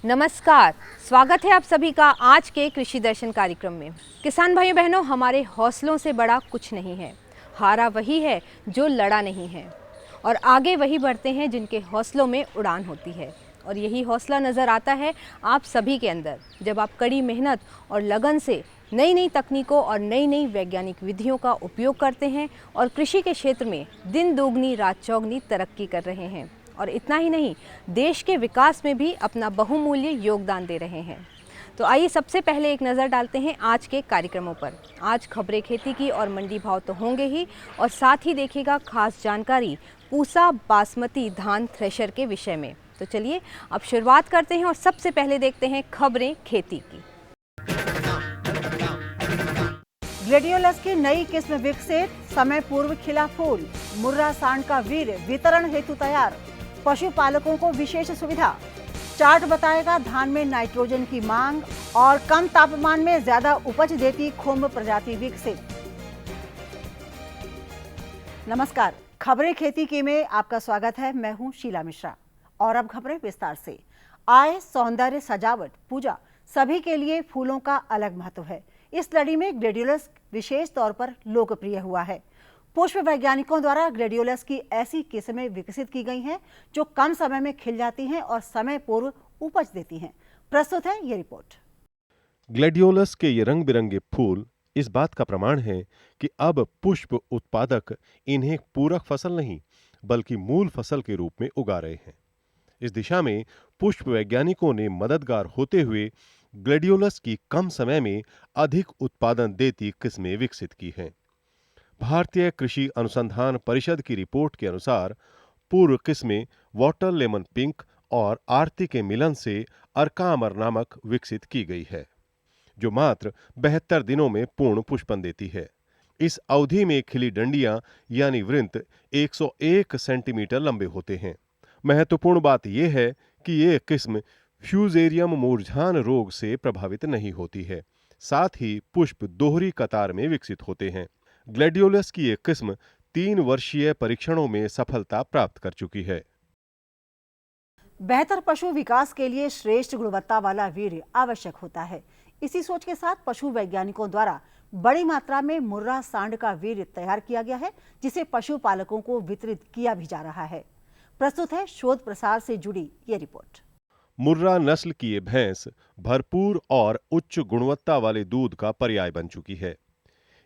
नमस्कार, स्वागत है आप सभी का आज के कृषि दर्शन कार्यक्रम में। किसान भाइयों बहनों, हमारे हौसलों से बड़ा कुछ नहीं है। हारा वही है जो लड़ा नहीं है और आगे वही बढ़ते हैं जिनके हौसलों में उड़ान होती है। और यही हौसला नज़र आता है आप सभी के अंदर जब आप कड़ी मेहनत और लगन से नई नई तकनीकों और नई नई वैज्ञानिक विधियों का उपयोग करते हैं और कृषि के क्षेत्र में दिन दोगुनी रात चौगुनी तरक्की कर रहे हैं। और इतना ही नहीं, देश के विकास में भी अपना बहुमूल्य योगदान दे रहे हैं। तो आइए सबसे पहले एक नज़र डालते हैं आज के कार्यक्रमों पर। आज खबरें खेती की और मंडी भाव तो होंगे ही, और साथ ही देखिएगा खास जानकारी पूसा बासमती धान थ्रेशर के विषय में। तो चलिए अब शुरुआत करते हैं और सबसे पहले देखते हैं खबरें खेती की। ग्लेडियोलस की नई किस्म विकसित, समय पूर्व खिला फूल। मुर्रा सांड का वीर्य वितरण हेतु तैयार, पशुपालकों को विशेष सुविधा। चार्ट बताएगा धान में नाइट्रोजन की मांग और कम तापमान में ज्यादा उपज देती खुम्ब प्रजाति विकसित। नमस्कार, खबरें खेती की में आपका स्वागत है। मैं हूं शीला मिश्रा और अब खबरें विस्तार से। आय, सौंदर्य, सजावट, पूजा सभी के लिए फूलों का अलग महत्व है। इस लड़ी में ग्लेडियोलस विशेष तौर पर लोकप्रिय हुआ है। पुष्प वैज्ञानिकों द्वारा ग्लेडियोलस की ऐसी किस्में विकसित की गई हैं जो कम समय में खिल जाती हैं और समय पूर्व उपज देती हैं। प्रस्तुत है ये रिपोर्ट। ग्लेडियोलस के ये रंग बिरंगे फूल इस बात का प्रमाण है कि अब पुष्प उत्पादक इन्हें पूरक फसल नहीं बल्कि मूल फसल के रूप में उगा रहे हैं। इस दिशा में पुष्प वैज्ञानिकों ने मददगार होते हुए ग्लेडियोलस की कम समय में अधिक उत्पादन देती किस्में विकसित की हैं। भारतीय कृषि अनुसंधान परिषद की रिपोर्ट के अनुसार पूर्व किस्में वाटर लेमन पिंक और आरती के मिलन से अर्का अमर नामक विकसित की गई है, जो मात्र 72 दिनों में पूर्ण पुष्पन देती है। इस अवधि में खिली डंडियां यानी वृंत 101 सेंटीमीटर लंबे होते हैं। महत्वपूर्ण बात यह है कि ये किस्म फ्यूजेरियम मूर्छान रोग से प्रभावित नहीं होती है। साथ ही पुष्प दोहरी कतार में विकसित होते हैं। ग्लेडियोलस की एक किस्म 3 वर्षीय परीक्षणों में सफलता प्राप्त कर चुकी है। बेहतर पशु विकास के लिए श्रेष्ठ गुणवत्ता वाला वीर्य आवश्यक होता है। इसी सोच के साथ पशु वैज्ञानिकों द्वारा बड़ी मात्रा में मुर्रा सांड का वीर्य तैयार किया गया है, जिसे पशुपालकों को वितरित किया भी जा रहा है। प्रस्तुत है शोध प्रसार से जुड़ी ये रिपोर्ट। मुर्रा नस्ल की ये भैंस भरपूर और उच्च गुणवत्ता वाले दूध का पर्याय बन चुकी है।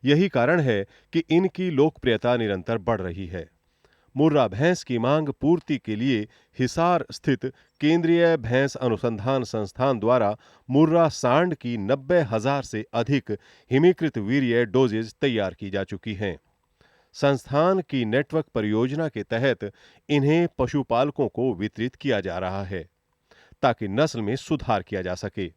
यही कारण है कि इनकी लोकप्रियता निरंतर बढ़ रही है। मुर्रा भैंस की मांग पूर्ति के लिए हिसार स्थित केंद्रीय भैंस अनुसंधान संस्थान द्वारा मुर्रा सांड की 90,000 से अधिक हिमीकृत वीर्य डोजेज तैयार की जा चुकी हैं। संस्थान की नेटवर्क परियोजना के तहत इन्हें पशुपालकों को वितरित किया जा रहा है ताकि नस्ल में सुधार किया जा सके।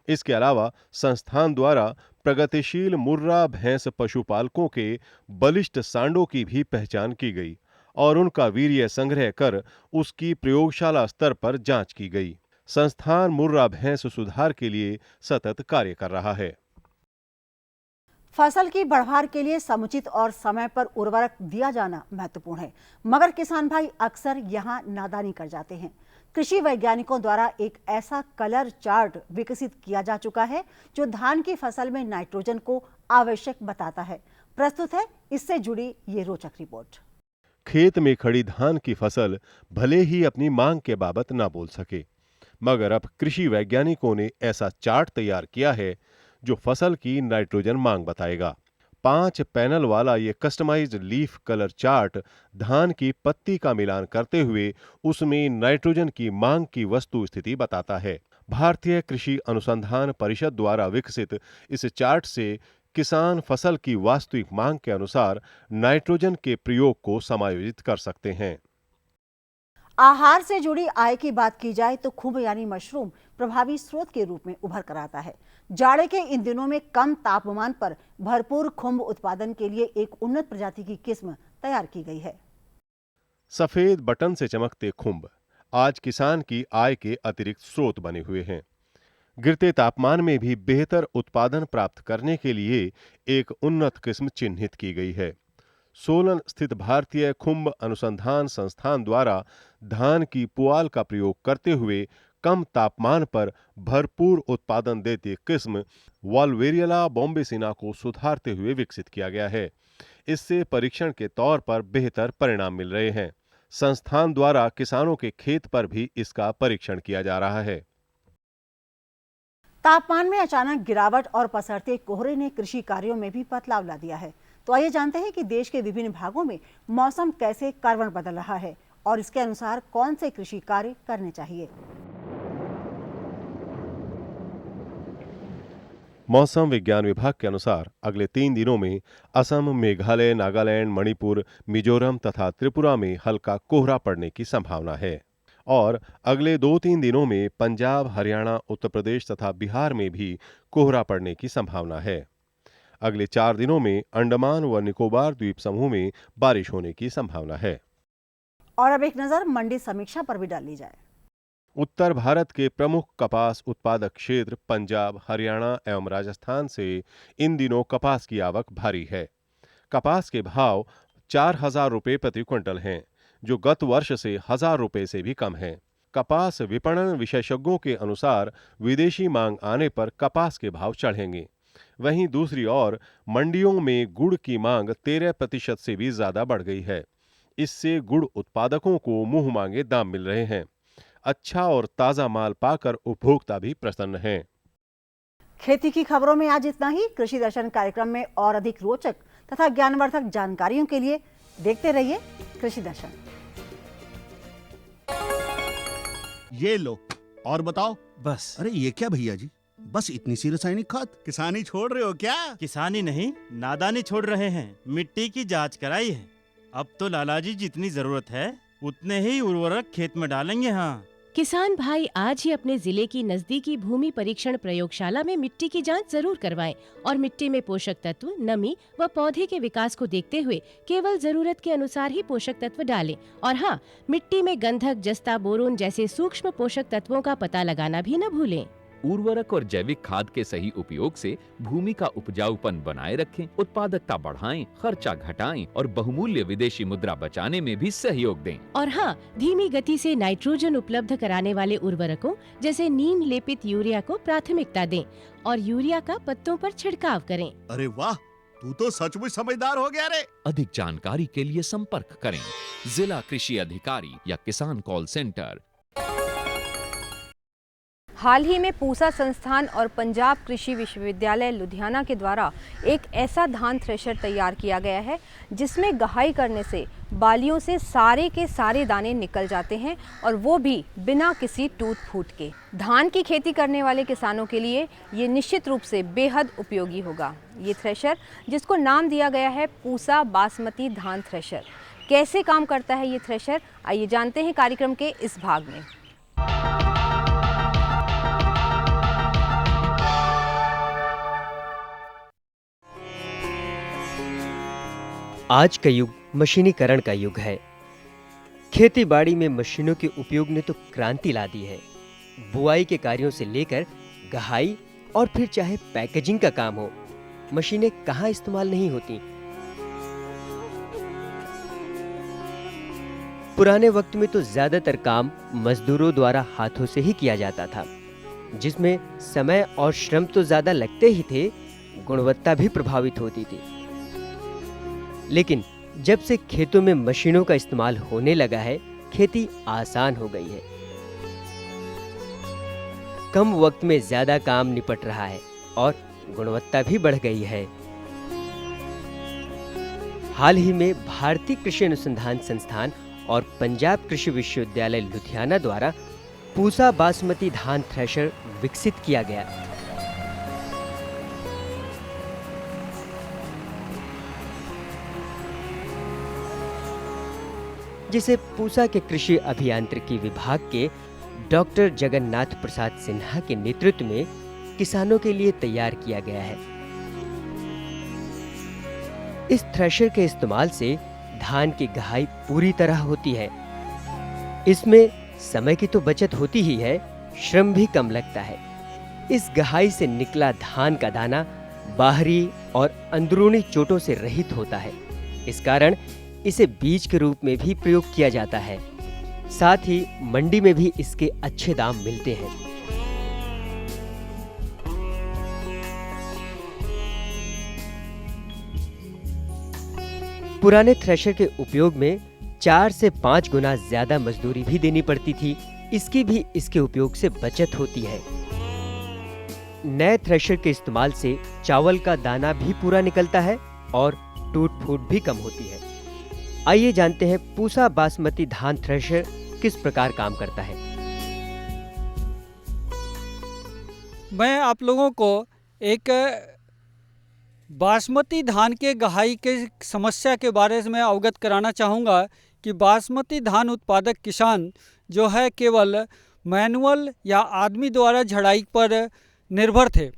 इसके अलावा संस्थान द्वारा प्रगतिशील मुर्रा भैंस पशुपालकों के बलिष्ठ सांडों की भी पहचान की गई और उनका वीर्य संग्रह कर उसकी प्रयोगशाला स्तर पर जांच की गई। संस्थान मुर्रा भैंस सुधार के लिए सतत कार्य कर रहा है। फसल की बढ़वार के लिए समुचित और समय पर उर्वरक दिया जाना महत्वपूर्ण है, मगर किसान भाई अक्सर यहाँ नादानी कर जाते हैं। कृषि वैज्ञानिकों द्वारा एक ऐसा कलर चार्ट विकसित किया जा चुका है जो धान की फसल में नाइट्रोजन को आवश्यक बताता है। प्रस्तुत है इससे जुड़ी ये रोचक रिपोर्ट। खेत में खड़ी धान की फसल भले ही अपनी मांग के बाबत ना बोल सके, मगर अब कृषि वैज्ञानिकों ने ऐसा चार्ट तैयार किया है जो फसल की नाइट्रोजन मांग बताएगा। 5 पैनल वाला ये कस्टमाइज्ड लीफ कलर चार्ट धान की पत्ती का मिलान करते हुए उसमें नाइट्रोजन की मांग की वस्तु स्थिति बताता है। भारतीय कृषि अनुसंधान परिषद द्वारा विकसित इस चार्ट से किसान फसल की वास्तविक मांग के अनुसार नाइट्रोजन के प्रयोग को समायोजित कर सकते हैं। आहार से जुड़ी आय की बात की जाए तो खुम्ब यानी मशरूम प्रभावी स्रोत के रूप में उभर कर आता है। जाड़े के इन दिनों में कम तापमान पर भरपूर खुम्ब उत्पादन के लिए एक उन्नत प्रजाति की किस्म तैयार की गई है। सफेद बटन से चमकते खुम्ब आज किसान की आय के अतिरिक्त स्रोत बने हुए हैं। गिरते तापमान में भी बेहतर उत्पादन प्राप्त करने के लिए एक उन्नत किस्म चिन्हित की गई है। सोलन स्थित भारतीय खुम्ब अनुसंधान संस्थान द्वारा धान की पुआल का प्रयोग करते हुए कम तापमान पर भरपूर उत्पादन देती किस्म वॉल्वेरियला बॉम्बेसिना को सुधारते हुए विकसित किया गया है। इससे परीक्षण के तौर पर बेहतर परिणाम मिल रहे हैं। संस्थान द्वारा किसानों के खेत पर भी इसका परीक्षण किया जा रहा है। तापमान में अचानक गिरावट और पसरते कोहरे ने कृषि कार्यों में भी बदलाव ला दिया है। तो आइए जानते हैं कि देश के विभिन्न भागों में मौसम कैसे करवट बदल रहा है और इसके अनुसार कौन से कृषि कार्य करने चाहिए। मौसम विज्ञान विभाग के अनुसार अगले 3 दिनों में असम, मेघालय, नागालैंड, मणिपुर, मिजोरम तथा त्रिपुरा में हल्का कोहरा पड़ने की संभावना है और अगले 2-3 दिनों में पंजाब, हरियाणा, उत्तर प्रदेश तथा बिहार में भी कोहरा पड़ने की संभावना है। अगले 4 दिनों में अंडमान व निकोबार द्वीप समूह में बारिश होने की संभावना है। और अब एक नजर मंडी समीक्षा पर भी डाल ली जाए। उत्तर भारत के प्रमुख कपास उत्पादक क्षेत्र पंजाब, हरियाणा एवं राजस्थान से इन दिनों कपास की आवक भारी है। कपास के भाव 4,000 रुपये प्रति क्विंटल हैं, जो गत वर्ष से 1,000 रुपये से भी कम है। कपास विपणन विशेषज्ञों के अनुसार विदेशी मांग आने पर कपास के भाव चढ़ेंगे। वहीं दूसरी ओर मंडियों में गुड़ की मांग 13% से भी ज्यादा बढ़ गई है। इससे गुड़ उत्पादकों को मुंह मांगे दाम मिल रहे हैं। अच्छा और ताजा माल पाकर उपभोक्ता भी प्रसन्न हैं। खेती की खबरों में आज इतना ही। कृषि दर्शन कार्यक्रम में और अधिक रोचक तथा ज्ञानवर्धक जानकारियों के लिए देखते रहिए कृषि दर्शन। ये लो और बताओ। बस। अरे ये क्या भैया जी, बस इतनी सी रासायनिक खाद? किसानी छोड़ रहे हो क्या? किसानी नहीं, नादानी छोड़ रहे हैं। मिट्टी की जांच कराई है। अब तो लालाजी जितनी जरूरत है उतने ही उर्वरक खेत में डालेंगे। हाँ, किसान भाई आज ही अपने जिले की नजदीकी भूमि परीक्षण प्रयोगशाला में मिट्टी की जांच जरूर करवाएं और मिट्टी में पोषक तत्व, नमी व पौधे के विकास को देखते हुए केवल जरूरत के अनुसार ही पोषक तत्व डालें। और हाँ, मिट्टी में गंधक, जस्ता, बोरोन जैसे सूक्ष्म पोषक तत्वों का पता लगाना भी न भूलें। उर्वरक और जैविक खाद के सही उपयोग से भूमि का उपजाऊपन बनाए रखें, उत्पादकता बढ़ाएं, खर्चा घटाएं और बहुमूल्य विदेशी मुद्रा बचाने में भी सहयोग दें। और हाँ, धीमी गति से नाइट्रोजन उपलब्ध कराने वाले उर्वरकों जैसे नीम लेपित यूरिया को प्राथमिकता दें और यूरिया का पत्तों पर छिड़काव करें। अरे वाह, तू तो सचमुच समझदार हो गया रे। अधिक जानकारी के लिए संपर्क करें जिला कृषि अधिकारी या किसान कॉल सेंटर। हाल ही में पूसा संस्थान और पंजाब कृषि विश्वविद्यालय लुधियाना के द्वारा एक ऐसा धान थ्रेशर तैयार किया गया है जिसमें गहाई करने से बालियों से सारे के सारे दाने निकल जाते हैं और वो भी बिना किसी टूट फूट के। धान की खेती करने वाले किसानों के लिए ये निश्चित रूप से बेहद उपयोगी होगा। ये थ्रेशर, जिसको नाम दिया गया है पूसा बासमती धान थ्रेशर, कैसे काम करता है ये थ्रेशर, आइए जानते हैं कार्यक्रम के इस भाग में। आज का युग मशीनीकरण का युग है। खेती बाड़ी में मशीनों के उपयोग ने तो क्रांति ला दी है। बुआई के कार्यों से लेकर गहाई और फिर चाहे पैकेजिंग का काम हो, मशीनें कहाँ इस्तेमाल नहीं होती। पुराने वक्त में तो ज्यादातर काम मजदूरों द्वारा हाथों से ही किया जाता था, जिसमें समय और श्रम तो ज्यादा लगते ही थे, गुणवत्ता भी प्रभावित होती थी। लेकिन जब से खेतों में मशीनों का इस्तेमाल होने लगा है, खेती आसान हो गई है। कम वक्त में ज्यादा काम निपट रहा है और गुणवत्ता भी बढ़ गई है। हाल ही में भारतीय कृषि अनुसंधान संस्थान और पंजाब कृषि विश्वविद्यालय लुधियाना द्वारा पूसा बासमती धान थ्रेशर विकसित किया गया। जिसे पूसा के कृषि अभियांत्रिकी विभाग के डॉक्टर जगन्नाथ प्रसाद सिन्हा के नेतृत्व में किसानों के लिए तैयार किया गया है। इस थ्रेशर के इस्तेमाल से धान की गहाई पूरी तरह होती है। इसमें समय की तो बचत होती ही है, श्रम भी कम लगता है। इस गहाई से निकला धान का दाना बाहरी और अंदरूनी चोटों से रहित होता है। इस कारण इसे बीज के रूप में भी प्रयोग किया जाता है। साथ ही मंडी में भी इसके अच्छे दाम मिलते हैं। पुराने थ्रेशर के उपयोग में 4 से 5 गुना ज्यादा मजदूरी भी देनी पड़ती थी। इसकी भी इसके उपयोग से बचत होती है। नए थ्रेशर के इस्तेमाल से चावल का दाना भी पूरा निकलता है और टूट फूट भी कम होती है। आइए जानते हैं पूसा बासमती धान थ्रेशर किस प्रकार काम करता है। मैं आप लोगों को एक बासमती धान के गहाई के समस्या के बारे में अवगत कराना चाहूँगा कि बासमती धान उत्पादक किसान जो है केवल मैनुअल या आदमी द्वारा झड़ाई पर निर्भर थे।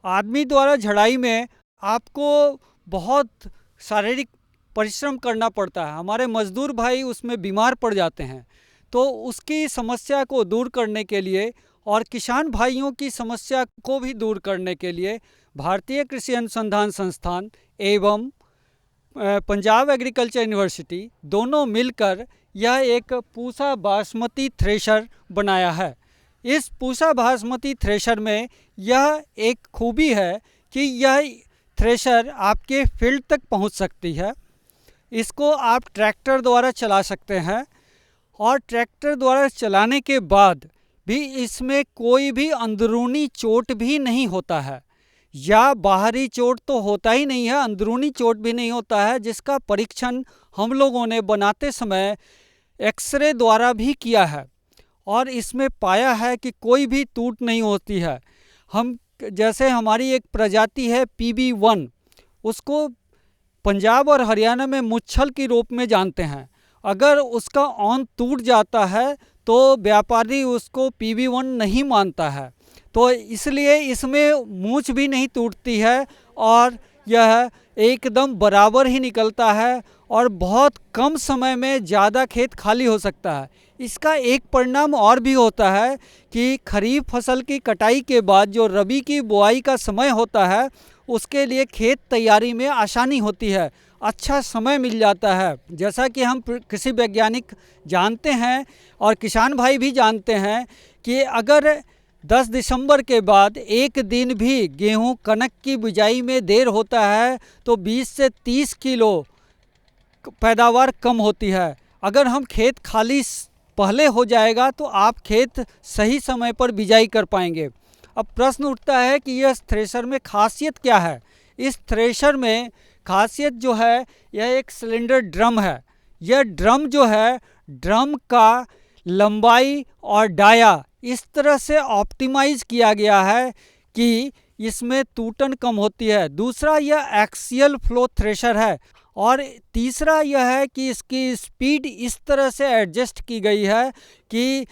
आदमी द्वारा झड़ाई में आपको बहुत शारीरिक परिश्रम करना पड़ता है। हमारे मजदूर भाई उसमें बीमार पड़ जाते हैं। तो उसकी समस्या को दूर करने के लिए और किसान भाइयों की समस्या को भी दूर करने के लिए भारतीय कृषि अनुसंधान संस्थान एवं पंजाब एग्रीकल्चर यूनिवर्सिटी दोनों मिलकर यह एक पूसा बासमती थ्रेशर बनाया है। इस पूसा बासमती थ्रेशर में यह एक खूबी है कि यह थ्रेशर आपके फील्ड तक पहुंच सकती है। इसको आप ट्रैक्टर द्वारा चला सकते हैं और ट्रैक्टर द्वारा चलाने के बाद भी इसमें कोई भी अंदरूनी चोट भी नहीं होता है, या बाहरी चोट तो होता ही नहीं है, अंदरूनी चोट भी नहीं होता है, जिसका परीक्षण हम लोगों ने बनाते समय एक्सरे द्वारा भी किया है और इसमें पाया है कि कोई भी टूट नहीं होती है। हम जैसे हमारी एक प्रजाति है PB1, उसको पंजाब और हरियाणा में मुच्छल के रूप में जानते हैं। अगर उसका औंध टूट जाता है तो व्यापारी उसको PB1 नहीं मानता है, तो इसलिए इसमें मूंछ भी नहीं टूटती है और यह एकदम बराबर ही निकलता है और बहुत कम समय में ज़्यादा खेत खाली हो सकता है। इसका एक परिणाम और भी होता है कि खरीफ फसल की कटाई के बाद जो रबी की बुआई का समय होता है उसके लिए खेत तैयारी में आसानी होती है, अच्छा समय मिल जाता है। जैसा कि हम कृषि वैज्ञानिक जानते हैं और किसान भाई भी जानते हैं कि अगर 10 दिसंबर के बाद एक दिन भी गेहूं कनक की बिजाई में देर होता है तो 20 से 30 किलो पैदावार कम होती है। अगर हम खेत खाली पहले हो जाएगा तो आप खेत सही समय पर बिजाई कर पाएंगे। अब प्रश्न उठता है कि यह थ्रेशर में खासियत क्या है। इस थ्रेशर में खासियत जो है यह एक सिलेंडर ड्रम है। यह ड्रम जो है, ड्रम का लंबाई और डाया इस तरह से ऑप्टिमाइज किया गया है कि इसमें टूटन कम होती है। दूसरा, यह एक्सियल फ्लो थ्रेशर है और तीसरा यह है कि इसकी स्पीड इस तरह से एडजस्ट की गई है कि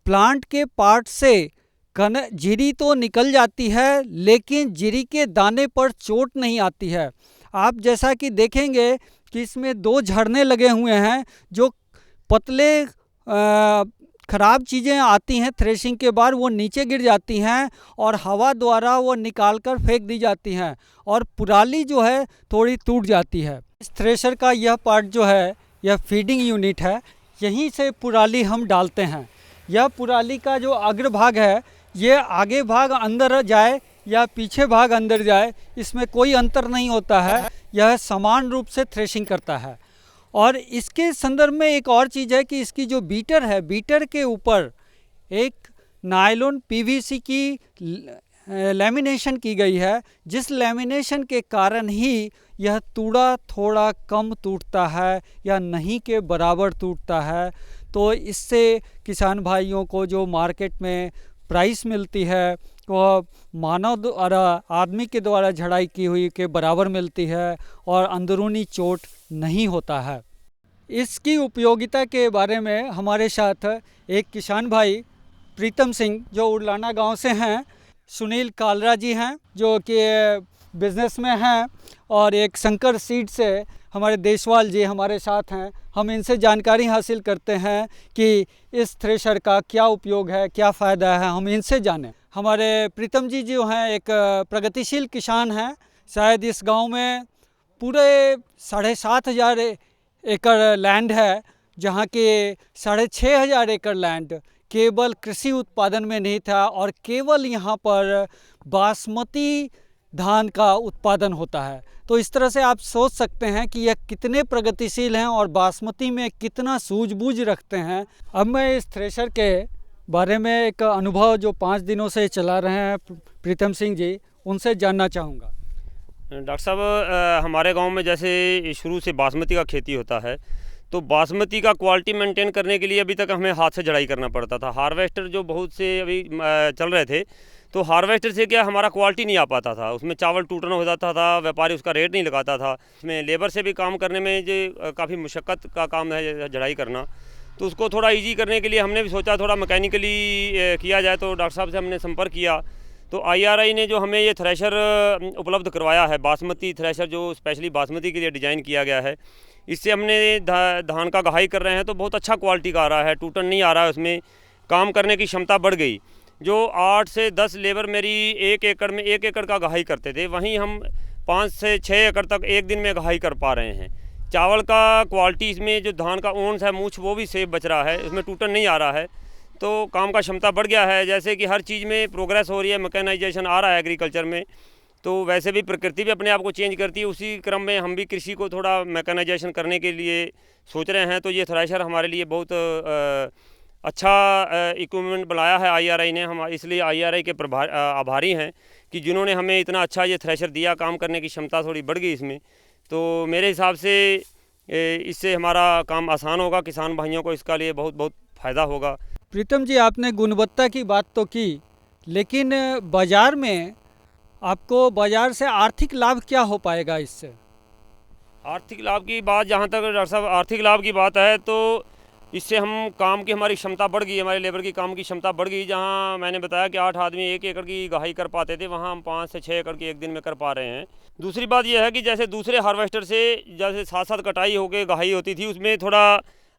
प्लांट के पार्ट से जीरी तो निकल जाती है लेकिन जीरी के दाने पर चोट नहीं आती है। आप जैसा कि देखेंगे कि इसमें 2 झरने लगे हुए हैं जो पतले खराब चीज़ें आती हैं थ्रेशिंग के बाद वो नीचे गिर जाती हैं और हवा द्वारा वो निकाल कर फेंक दी जाती हैं और पुराली जो है थोड़ी टूट जाती है। इस थ्रेशर का यह पार्ट जो है यह फीडिंग यूनिट है, यहीं से पुराली हम डालते हैं। यह पुराली का जो अग्रभाग है ये आगे भाग अंदर जाए या पीछे भाग अंदर जाए इसमें कोई अंतर नहीं होता है, यह समान रूप से थ्रेशिंग करता है। और इसके संदर्भ में एक और चीज़ है कि इसकी जो बीटर है, बीटर के ऊपर एक नायलॉन PVC की लैमिनेशन की गई है, जिस लैमिनेशन के कारण ही यह तूड़ा थोड़ा कम टूटता है या नहीं के बराबर टूटता है। तो इससे किसान भाइयों को जो मार्केट में प्राइस मिलती है वह मानव द्वारा, आदमी के द्वारा झड़ाई की हुई के बराबर मिलती है और अंदरूनी चोट नहीं होता है। इसकी उपयोगिता के बारे में हमारे साथ एक किसान भाई प्रीतम सिंह जो उड़लाना गांव से हैं, सुनील कालरा जी हैं जो कि बिजनेस में हैं, और एक शंकर सीड से हमारे देशवाल जी हमारे साथ हैं। हम इनसे जानकारी हासिल करते हैं कि इस थ्रेशर का क्या उपयोग है, क्या फ़ायदा है, हम इनसे जानें। हमारे प्रीतम जी जो हैं एक प्रगतिशील किसान हैं। शायद इस गांव में पूरे 7,500 एकड़ लैंड है जहाँ के 6,500 एकड़ लैंड केवल कृषि उत्पादन में नहीं था और केवल यहाँ पर बासमती धान का उत्पादन होता है। तो इस तरह से आप सोच सकते हैं कि यह कितने प्रगतिशील हैं और बासमती में कितना सूझबूझ रखते हैं। अब मैं इस थ्रेशर के बारे में एक अनुभव जो 5 दिनों से चला रहे हैं प्रीतम सिंह जी, उनसे जानना चाहूँगा। डॉक्टर साहब, हमारे गांव में जैसे शुरू से बासमती का खेती होता है, तो बासमती का क्वालिटी मेंटेन करने के लिए अभी तक हमें हाथ से जड़ाई करना पड़ता था। हार्वेस्टर जो बहुत से अभी चल रहे थे, तो हार्वेस्टर से क्या हमारा क्वालिटी नहीं आ पाता था, उसमें चावल टूटना हो जाता था, व्यापारी उसका रेट नहीं लगाता था। उसमें लेबर से भी काम करने में जो काफ़ी मुशक्क़त का काम है जड़ाई करना, तो उसको थोड़ा इजी करने के लिए हमने भी सोचा थोड़ा मैकेनिकली किया जाए। तो डॉक्टर साहब से हमने संपर्क किया, तो IRI ने जो हमें ये थ्रेशर उपलब्ध करवाया है, बासमती थ्रेशर जो स्पेशली बासमती के लिए डिज़ाइन किया गया है, इससे हमने धान का गहाई कर रहे हैं तो बहुत अच्छा क्वालिटी का आ रहा है, टूटन नहीं आ रहा है, उसमें काम करने की क्षमता बढ़ गई। जो 8 से 10 लेबर मेरी 1 एकड़ में 1 एकड़ का गहाई करते थे, वहीं हम 5 से 6 एकड़ तक एक दिन में गहाई कर पा रहे हैं। चावल का क्वालिटी इसमें जो धान का ओंस है, मूछ, वो भी सेफ बच रहा है, इसमें टूटन नहीं आ रहा है, तो काम का क्षमता बढ़ गया है। जैसे कि हर चीज़ में प्रोग्रेस हो रही है, मैकेनाइजेशन आ रहा है एग्रीकल्चर में, तो वैसे भी प्रकृति भी अपने आप को चेंज करती है, उसी क्रम में हम भी कृषि को थोड़ा मैकेनाइजेशन करने के लिए सोच रहे हैं। तो ये थ्रेशर हमारे लिए बहुत अच्छा इक्विपमेंट बनाया है IRI ने, हम इसलिए IRI के आभारी हैं कि जिन्होंने हमें इतना अच्छा ये थ्रेशर दिया, काम करने की क्षमता थोड़ी बढ़ गई इसमें। तो मेरे हिसाब से इससे हमारा काम आसान होगा, किसान भाइयों को इसका लिए बहुत बहुत फ़ायदा होगा। प्रीतम जी, आपने गुणवत्ता की बात तो की, लेकिन बाज़ार में आपको बाज़ार से आर्थिक लाभ क्या हो पाएगा इससे? आर्थिक लाभ की बात, जहाँ तक डॉक्टर साहब आर्थिक लाभ की बात है, तो इससे हम काम की हमारी क्षमता बढ़ गई, हमारे लेबर की काम की क्षमता बढ़ गई। जहाँ मैंने बताया कि 8 आदमी 1 एकड़ की गहाई कर पाते थे, वहाँ हम 5 से 6 एकड़ की एक दिन में कर पा रहे हैं। दूसरी बात यह है कि जैसे दूसरे हार्वेस्टर से जैसे 7-7 कटाई होकर गहाई होती थी, उसमें थोड़ा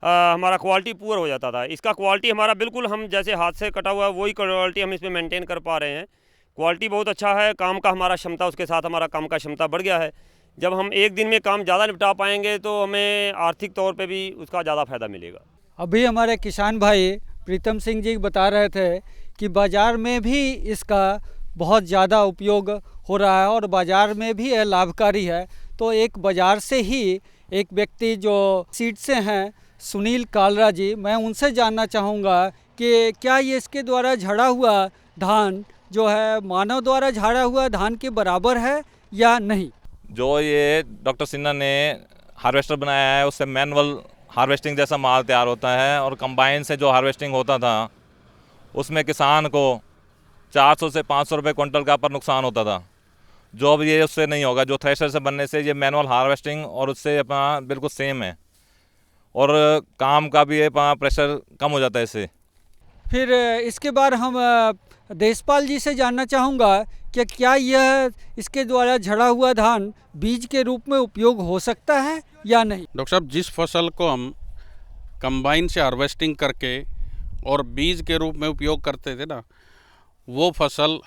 हमारा क्वालिटी पुअर हो जाता था। इसका क्वालिटी हमारा बिल्कुल, हम जैसे हाथ से कटा हुआ है वही क्वालिटी हम इसमें मेंटेन कर पा रहे हैं। क्वालिटी बहुत अच्छा है, काम का हमारा क्षमता, उसके साथ हमारा काम का क्षमता बढ़ गया है। जब हम एक दिन में काम ज़्यादा निपटा पाएंगे तो हमें आर्थिक तौर पे भी उसका ज़्यादा फ़ायदा मिलेगा। अभी हमारे किसान भाई प्रीतम सिंह जी बता रहे थे कि बाज़ार में भी इसका बहुत ज़्यादा उपयोग हो रहा है और बाज़ार में भी यह लाभकारी है। तो एक बाज़ार से ही एक व्यक्ति जो सीड से हैं, सुनील कालरा जी, मैं उनसे जानना चाहूँगा कि क्या ये इसके द्वारा झड़ा हुआ धान जो है मानव द्वारा झाड़ा हुआ धान के बराबर है या नहीं? जो ये डॉक्टर सिन्हा ने हार्वेस्टर बनाया है, उससे मैनुअल हार्वेस्टिंग जैसा माल तैयार होता है, और कंबाइन से जो हार्वेस्टिंग होता था उसमें किसान को 400 से 500 रुपये क्विंटल का पर नुकसान होता था। जो अब ये उससे नहीं होगा, जो थ्रेशर से बनने से ये मैनुअल हार्वेस्टिंग और उससे अपना बिल्कुल सेम है, और काम का भी प्रेशर कम हो जाता है इससे। फिर इसके बाद हम देशपाल जी से जानना चाहूँगा कि क्या यह इसके द्वारा झड़ा हुआ धान बीज के रूप में उपयोग हो सकता है या नहीं? डॉक्टर साहब, जिस फसल को हम कंबाइन से हार्वेस्टिंग करके और बीज के रूप में उपयोग करते थे ना, वो फसल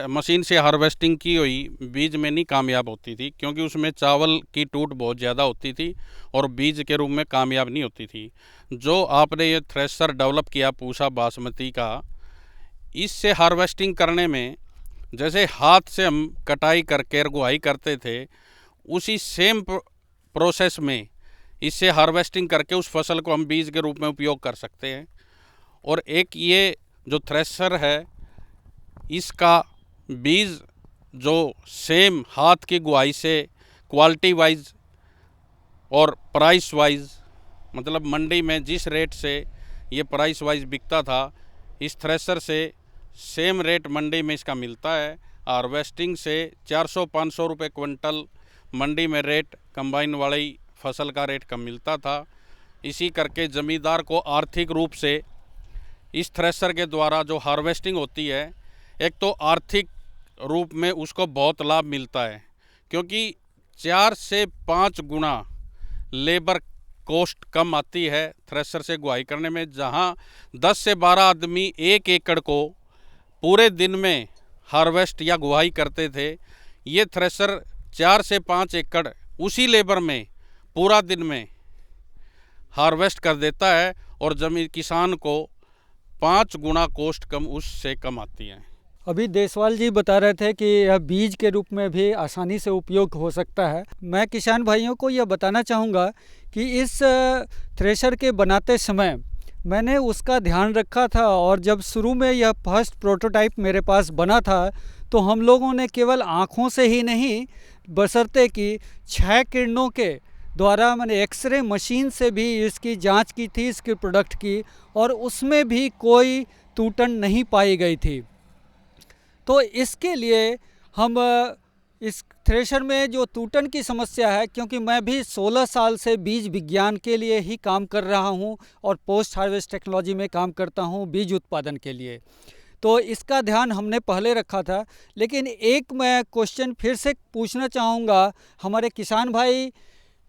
मशीन से हार्वेस्टिंग की हुई बीज में नहीं कामयाब होती थी, क्योंकि उसमें चावल की टूट बहुत ज़्यादा होती थी और बीज के रूप में कामयाब नहीं होती थी। जो आपने ये थ्रेशर डेवलप किया पूसा बासमती का, इससे हार्वेस्टिंग करने में जैसे हाथ से हम कटाई करके गुहाई करते थे, उसी सेम प्रोसेस में इससे हार्वेस्टिंग करके उस फसल को हम बीज के रूप में उपयोग कर सकते हैं। और एक ये जो थ्रेशर है, इसका बीज जो सेम हाथ की गुहाई से क्वालिटी वाइज और प्राइस वाइज, मतलब मंडी में जिस रेट से ये प्राइस वाइज बिकता था, इस थ्रेशर से सेम रेट मंडी में इसका मिलता है। हार्वेस्टिंग से 400-500 रुपये क्विंटल मंडी में रेट कंबाइन वाली फसल का रेट कम मिलता था। इसी करके ज़मींदार को आर्थिक रूप से इस थ्रेशर के द्वारा जो हार्वेस्टिंग होती है, एक तो आर्थिक रूप में उसको बहुत लाभ मिलता है, क्योंकि 4 से 5 गुना लेबर कॉस्ट कम आती है थ्रेशर से गुहाई करने में। जहां 10 से 12 आदमी 1 एकड़ को पूरे दिन में हार्वेस्ट या गुहाई करते थे, ये थ्रेशर 4 से 5 एकड़ उसी लेबर में पूरा दिन में हार्वेस्ट कर देता है और जमीन किसान को 5 गुना कॉस्ट कम उससे कम आती है। अभी देसवाल जी बता रहे थे कि यह बीज के रूप में भी आसानी से उपयोग हो सकता है। मैं किसान भाइयों को यह बताना चाहूँगा कि इस थ्रेशर के बनाते समय मैंने उसका ध्यान रखा था, और जब शुरू में यह फर्स्ट प्रोटोटाइप मेरे पास बना था तो हम लोगों ने केवल आँखों से ही नहीं, बशर्ते कि 6 किरणों के द्वारा मैंने एक्सरे मशीन से भी इसकी जांच की थी, इसके प्रोडक्ट की, और उसमें भी कोई टूटन नहीं पाई गई थी। तो इसके लिए हम इस थ्रेशर में जो टूटन की समस्या है, क्योंकि मैं भी 16 साल से बीज विज्ञान के लिए ही काम कर रहा हूं और पोस्ट हार्वेस्ट टेक्नोलॉजी में काम करता हूं बीज उत्पादन के लिए, तो इसका ध्यान हमने पहले रखा था। लेकिन एक मैं क्वेश्चन फिर से पूछना चाहूँगा हमारे किसान भाई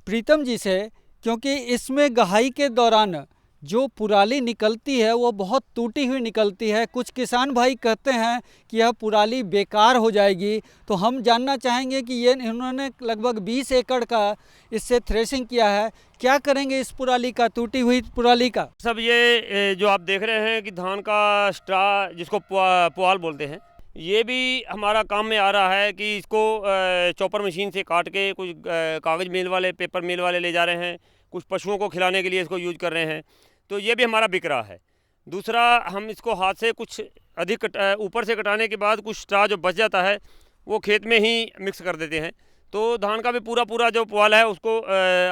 प्रीतम जी से, क्योंकि इसमें गहाई के दौरान जो पुराली निकलती है वो बहुत टूटी हुई निकलती है। कुछ किसान भाई कहते हैं कि यह पुराली बेकार हो जाएगी, तो हम जानना चाहेंगे कि ये इन्होंने लगभग 20 एकड़ का इससे थ्रेशिंग किया है, क्या करेंगे इस पुराली का, टूटी हुई पुराली का? सब ये जो आप देख रहे हैं कि धान का स्ट्रा जिसको पुआल बोलते हैं, ये भी हमारा काम में आ रहा है कि इसको चॉपर मशीन से काट के कुछ कागज़ मिल वाले, पेपर मिल वाले ले जा रहे हैं, कुछ पशुओं को खिलाने के लिए इसको यूज कर रहे हैं, तो ये भी हमारा बिक रहा है। दूसरा, हम इसको हाथ से कुछ अधिक ऊपर से कटाने के बाद कुछ स्ट्रा जो बच जाता है वो खेत में ही मिक्स कर देते हैं, तो धान का भी पूरा जो पुआल है उसको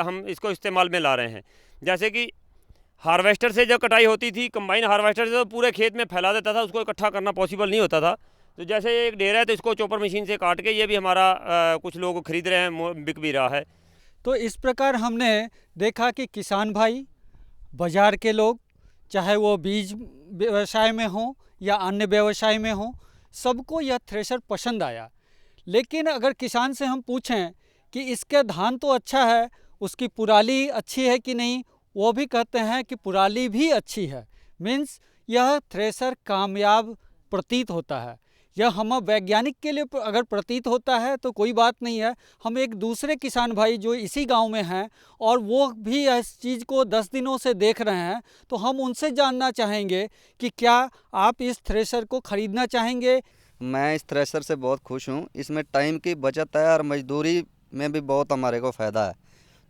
हम इसको इस्तेमाल में ला रहे हैं। जैसे कि हार्वेस्टर से जब कटाई होती थी, कंबाइन हार्वेस्टर से तो पूरे खेत में फैला देता था, उसको इकट्ठा करना पॉसिबल नहीं होता था। तो जैसे एक ढेर है तो इसको चॉपर मशीन से काट के ये भी हमारा कुछ लोग खरीद रहे हैं, बिक भी रहा है। तो इस प्रकार हमने देखा कि किसान भाई, बाज़ार के लोग, चाहे वो बीज व्यवसाय में हो या अन्य व्यवसाय में हो, सबको यह थ्रेशर पसंद आया। लेकिन अगर किसान से हम पूछें कि इसका धान तो अच्छा है, उसकी पुराली अच्छी है कि नहीं, वो भी कहते हैं कि पुराली भी अच्छी है। मीन्स यह थ्रेशर कामयाब प्रतीत होता है। यह हम वैज्ञानिक के लिए अगर प्रतीत होता है तो कोई बात नहीं है। हम एक दूसरे किसान भाई जो इसी गांव में हैं और वो भी इस चीज़ को 10 दिनों से देख रहे हैं, तो हम उनसे जानना चाहेंगे कि क्या आप इस थ्रेशर को ख़रीदना चाहेंगे? मैं इस थ्रेशर से बहुत खुश हूँ। इसमें टाइम की बचत है और मजदूरी में भी बहुत हमारे को फ़ायदा है,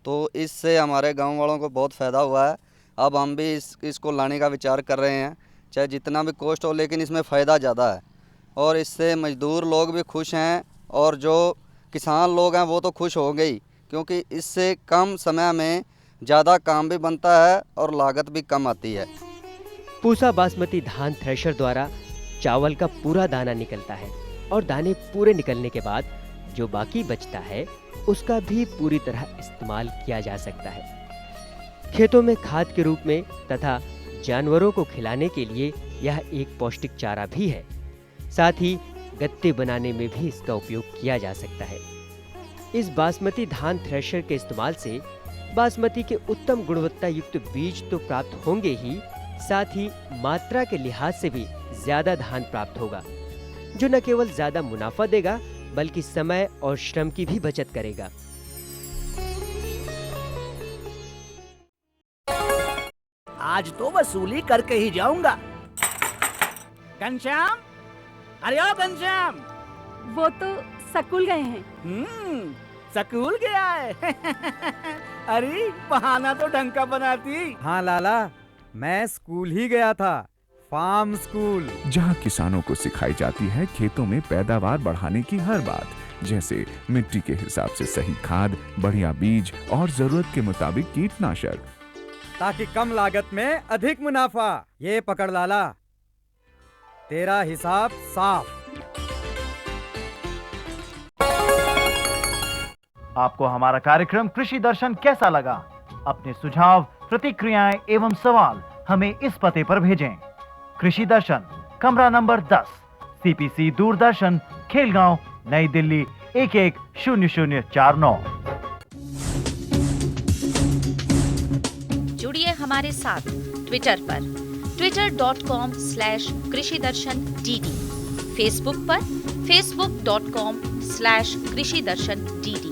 तो इससे हमारे गाँव वालों को बहुत फ़ायदा हुआ है। अब हम भी इसको लाने का विचार कर रहे हैं, चाहे जितना भी कॉस्ट हो, लेकिन इसमें फ़ायदा ज़्यादा है और इससे मज़दूर लोग भी खुश हैं और जो किसान लोग हैं वो तो खुश हो गई, क्योंकि इससे कम समय में ज़्यादा काम भी बनता है और लागत भी कम आती है। पूसा बासमती धान थ्रेशर द्वारा चावल का पूरा दाना निकलता है और दाने पूरे निकलने के बाद जो बाकी बचता है उसका भी पूरी तरह इस्तेमाल किया जा सकता है। खेतों में खाद के रूप में तथा जानवरों को खिलाने के लिए यह एक पौष्टिक चारा भी है। साथ ही गत्ते बनाने में भी इसका उपयोग किया जा सकता है। इस बासमती धान थ्रेशर के इस्तेमाल से बासमती के उत्तम गुणवत्ता युक्त बीज तो प्राप्त होंगे ही, साथ ही मात्रा के लिहाज से भी ज्यादा धान प्राप्त होगा, जो न केवल ज्यादा मुनाफा देगा बल्कि समय और श्रम की भी बचत करेगा। आज तो वसूली करके ही जाऊंगा। घनश्याम, अरे ओ घनश्याम, वो तो स्कूल गए हैं। स्कूल गया है। अरे बहाना तो ढंग का बनाती। हाँ लाला, मैं स्कूल ही गया था, फार्म स्कूल, जहाँ किसानों को सिखाई जाती है खेतों में पैदावार बढ़ाने की हर बात, जैसे मिट्टी के हिसाब से सही खाद, बढ़िया बीज और जरूरत के मुताबिक कीटनाशक, ताकि कम लागत में अधिक मुनाफा। ये पकड़ लाला, तेरा हिसाब साफ। आपको हमारा कार्यक्रम कृषि दर्शन कैसा लगा? अपने सुझाव, प्रतिक्रियाएं एवं सवाल हमें इस पते पर भेजें। कृषि दर्शन, कमरा नंबर 10, CPC दूरदर्शन, खेलगांव, नई दिल्ली 110049। जुड़िए हमारे साथ ट्विटर पर twitter.com/कृषिदर्शन-DD, फेसबुक पर facebook.com/कृषिदर्शन-DD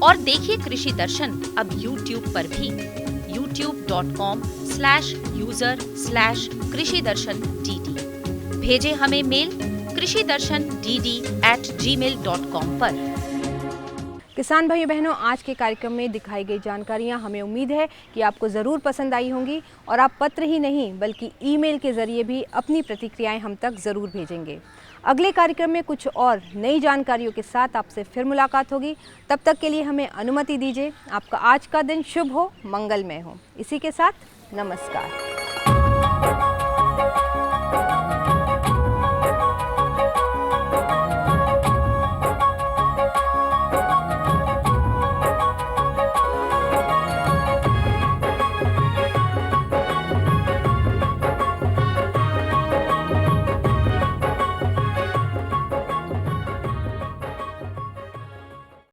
और देखिए कृषि दर्शन अब YouTube पर भी youtube.com/user/कृषि-दर्शन-dd। भेजें हमें मेल कृषिदर्शन-dd@gmail.com पर। किसान भाइयों बहनों, आज के कार्यक्रम में दिखाई गई जानकारियां हमें उम्मीद है कि आपको ज़रूर पसंद आई होंगी और आप पत्र ही नहीं बल्कि ईमेल के ज़रिए भी अपनी प्रतिक्रियाएं हम तक ज़रूर भेजेंगे। अगले कार्यक्रम में कुछ और नई जानकारियों के साथ आपसे फिर मुलाकात होगी। तब तक के लिए हमें अनुमति दीजिए। आपका आज का दिन शुभ हो, मंगलमय हो। इसी के साथ नमस्कार।